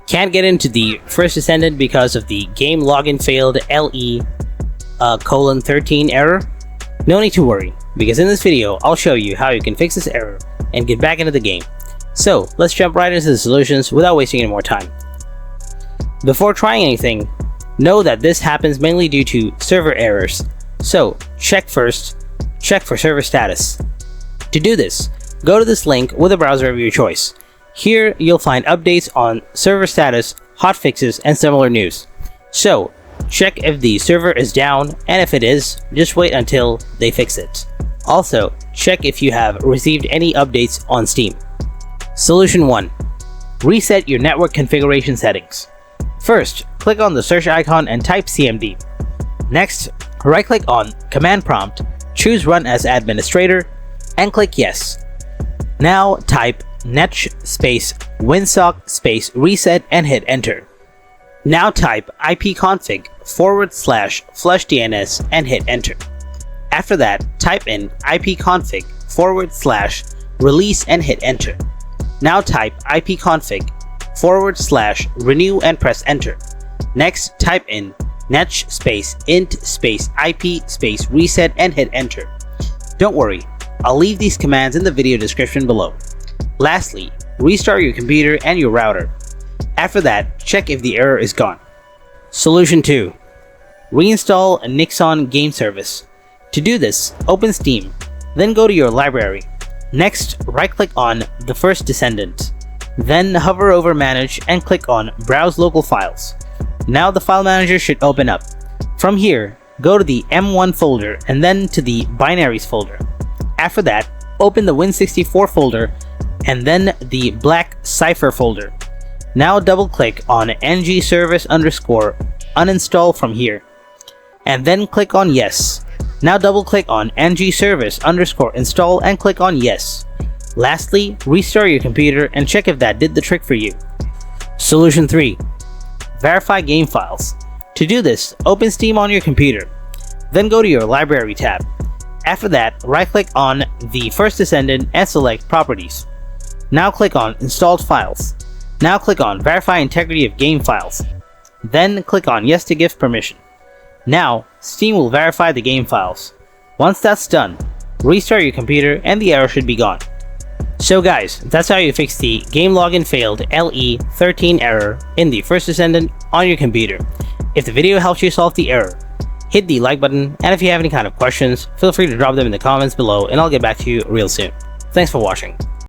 Can't get into the First Descendant because of the game login failed LE:13 error? No need to worry, because in this video I'll show you how you can fix this error and get back into the game. So let's jump right into the solutions without wasting any more time. Before trying anything, know that this happens mainly due to server errors. So check for server status. To do this, go to this link with a browser of your choice. Here you'll find updates on server status, hotfixes, and similar news. So check if the server is down, and if it is, just wait until they fix it. Also, check if you have received any updates on Steam. Solution 1. Reset your network configuration settings. First, click on the search icon and type CMD. Next, right-click on Command Prompt, choose Run as Administrator, and click Yes. Now type netsh space winsock space reset and hit Enter. Now type ipconfig /flushdns and hit Enter. After that, type in ipconfig /release and hit Enter. Now type ipconfig /renew and press Enter. Next, type in netsh space int space ip space reset and hit Enter. Don't worry, I'll leave these commands in the video description below. Lastly, restart your computer and your router. After that, check if the error is gone. Solution 2. Reinstall Nixon Game Service. To do this, open Steam, then go to your library. Next, right-click on the First Descendant. Then hover over Manage and click on Browse Local Files. Now the file manager should open up. From here, go to the M1 folder and then to the Binaries folder. After that, open the Win64 folder and then the black Cipher folder. Now double-click on ng-service_uninstall from here, and then click on Yes. Now double-click on ng-service_install and click on Yes. Lastly, restart your computer and check if that did the trick for you. Solution 3. Verify game files. To do this, open Steam on your computer, then go to your Library tab. After that, right-click on the First Descendant and select Properties. Now click on Installed Files. Now click on Verify Integrity of Game Files. Then click on Yes to give permission. Now, Steam will verify the game files. Once that's done, restart your computer and the error should be gone. So guys, that's how you fix the game login failed LE:13 error in the First Descendant on your computer. If the video helps you solve the error, hit the like button, and if you have any kind of questions, feel free to drop them in the comments below and I'll get back to you real soon. Thanks for watching.